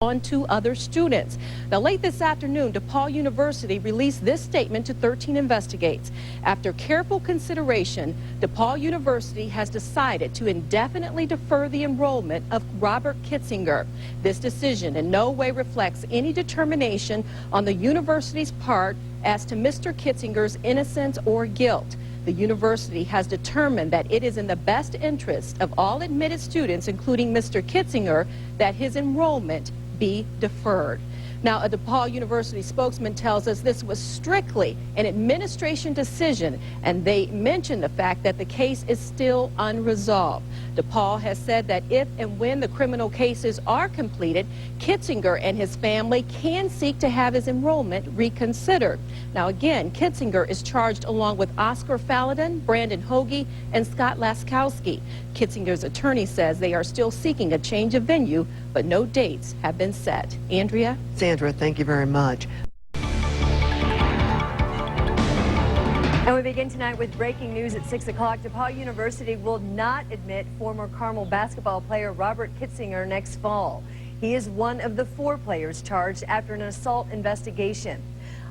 on 2 other students. Now, late this afternoon, DePaul University released this statement to 13 Investigates. After careful consideration, DePaul University has decided to indefinitely defer the enrollment of Robert Kitzinger. This decision in no way reflects any determination on the university's part as to Mr. Kitzinger's innocence or guilt. The university has determined that it is in the best interest of all admitted students, including Mr. Kitzinger, that his enrollment be deferred. Now, a DePauw University spokesman tells us this was strictly an administration decision, and they mentioned the fact that the case is still unresolved. DePauw has said that if and when the criminal cases are completed, Kitzinger and his family can seek to have his enrollment reconsidered. Now, again, Kitzinger is charged along with Oscar Faladin, Brandon Hoagie, and Scott Laskowski. Kitzinger's attorney says they are still seeking a change of venue, but no dates have been set. Andrea? Sandra, thank you very much. And we begin tonight with breaking news at 6 o'clock. DePauw University will not admit former Carmel basketball player Robert Kitzinger next fall. He is one of the 4 players charged after an assault investigation.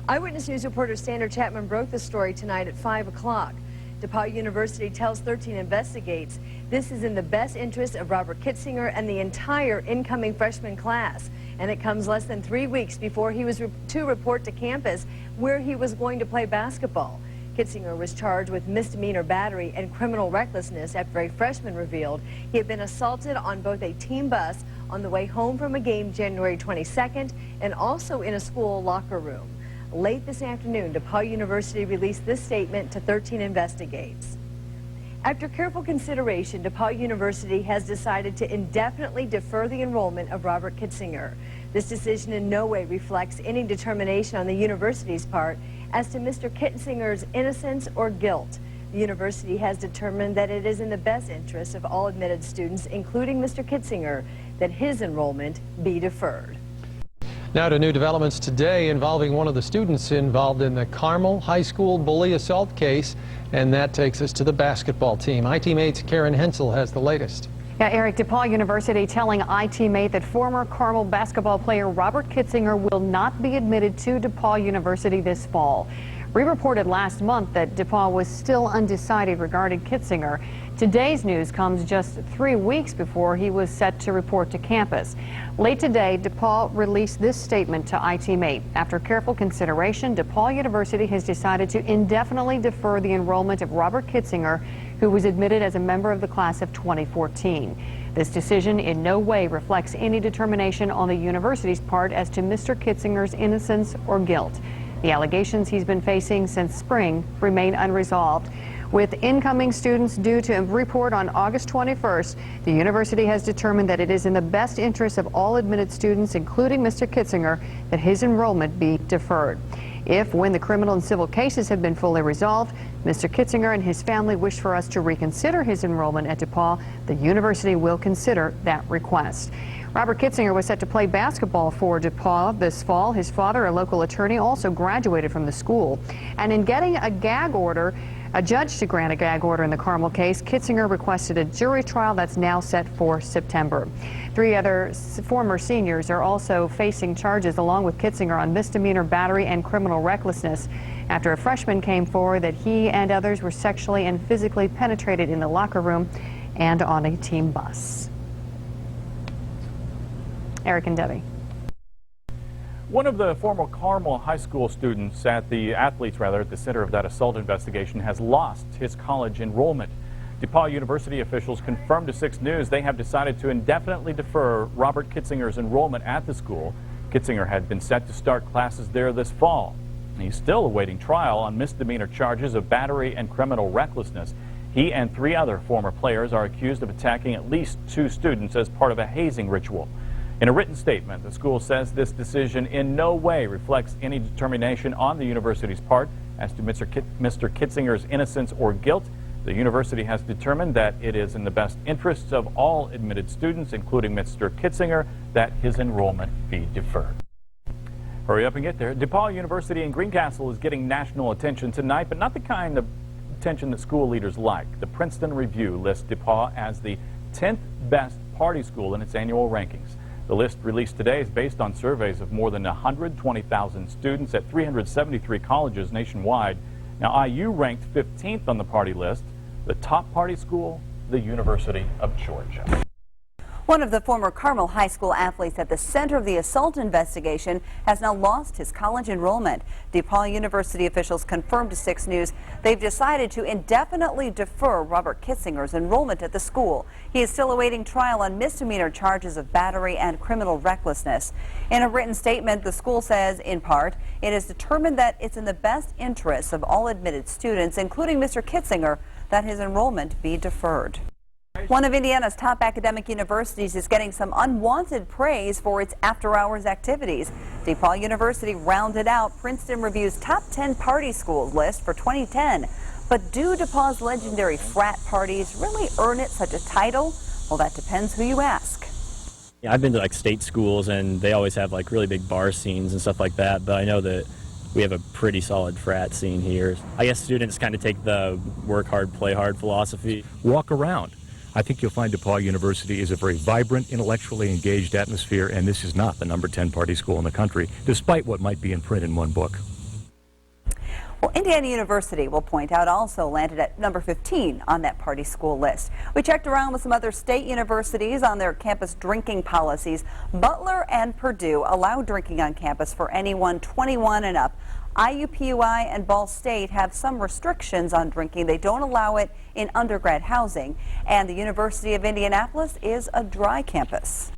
Eyewitness News reporter Sandra Chapman broke the story tonight at 5 o'clock. DePauw University tells 13 Investigates this is in the best interest of Robert Kitzinger and the entire incoming freshman class. And it comes less than 3 weeks before he was to report to campus where he was going to play basketball. Kitzinger was charged with misdemeanor battery and criminal recklessness after a freshman revealed he had been assaulted on both a team bus on the way home from a game January 22nd and also in a school locker room. Late this afternoon, DePauw University released this statement to 13 Investigates. After careful consideration, DePauw University has decided to indefinitely defer the enrollment of Robert Kitzinger. This decision in no way reflects any determination on the university's part as to Mr. Kitzinger's innocence or guilt. The university has determined that it is in the best interest of all admitted students, including Mr. Kitzinger, that his enrollment be deferred. Now to new developments today involving one of the students involved in the Carmel High School bully assault case, and that takes us to the basketball team. iTeammate's Karen Hensel has the latest. Yeah, Eric, DePauw University telling iTeammate that former Carmel basketball player Robert Kitzinger will not be admitted to DePauw University this fall. We reported last month that DePauw was still undecided regarding Kitzinger. Today's news comes just 3 weeks before he was set to report to campus. Late today, DePauw released this statement to iTeammate. After careful consideration, DePauw University has decided to indefinitely defer the enrollment of Robert Kitzinger, who was admitted as a member of the class of 2014. This decision in no way reflects any determination on the university's part as to Mr. Kitzinger's innocence or guilt. The allegations he's been facing since spring remain unresolved. With incoming students due to report on August 21st, the university has determined that it is in the best interest of all admitted students, including Mr. Kitzinger, that his enrollment be deferred. If, when the criminal and civil cases have been fully resolved, Mr. Kitzinger and his family wish for us to reconsider his enrollment at DePauw, the university will consider that request. Robert Kitzinger was set to play basketball for DePauw this fall. His father, a local attorney, also graduated from the school. And in getting a gag order, a judge to grant a gag order in the Carmel case, Kitzinger requested a jury trial that's now set for September. 3 other former seniors are also facing charges along with Kitzinger on misdemeanor battery and criminal recklessness after a freshman came forward that he and others were sexually and physically penetrated in the locker room and on a team bus. Eric and Debbie. One of the former Carmel High School students at the center of that assault investigation has lost his college enrollment. DePauw University officials confirmed to 6 News they have decided to indefinitely defer Robert Kitzinger's enrollment at the school. Kitzinger had been set to start classes there this fall. He's still awaiting trial on misdemeanor charges of battery and criminal recklessness. He and 3 other former players are accused of attacking at least 2 students as part of a hazing ritual. In a written statement, the school says this decision in no way reflects any determination on the university's part as to Mr. Kitzinger's innocence or guilt. The university has determined that it is in the best interests of all admitted students, including Mr. Kitzinger, that his enrollment be deferred. Hurry up and get there. DePauw University in Greencastle is getting national attention tonight, but not the kind of attention that school leaders like. The Princeton Review lists DePauw as the 10th best party school in its annual rankings. The list released today is based on surveys of more than 120,000 students at 373 colleges nationwide. Now, IU ranked 15th on the party list. The top party school, the University of Georgia. One of the former Carmel High School athletes at the center of the assault investigation has now lost his college enrollment. DePaul University officials confirmed to 6 News they've decided to indefinitely defer Robert Kitzinger's enrollment at the school. He is still awaiting trial on misdemeanor charges of battery and criminal recklessness. In a written statement, the school says, in part, it has determined that it's in the best interests of all admitted students, including Mr. Kitzinger, that his enrollment be deferred. One of Indiana's top academic universities is getting some unwanted praise for its after-hours activities. DePaul University rounded out Princeton Review's top 10 party schools list for 2010. But do DePaul's legendary frat parties really earn it such a title? Well, that depends who you ask. Yeah, I've been to like state schools, and they always have like really big bar scenes and stuff like that, but I know that we have a pretty solid frat scene here. I guess students kind of take the work hard, play hard philosophy. Walk around. I think you'll find DePauw University is a very vibrant, intellectually engaged atmosphere, and this is not the number 10 party school in the country, despite what might be in print in one book. Well, Indiana University, we'll point out, also landed at number 15 on that party school list. We checked around with some other state universities on their campus drinking policies. Butler and Purdue allow drinking on campus for anyone 21 and up. IUPUI and Ball State have some restrictions on drinking. They don't allow it in undergrad housing. And the University of Indianapolis is a dry campus.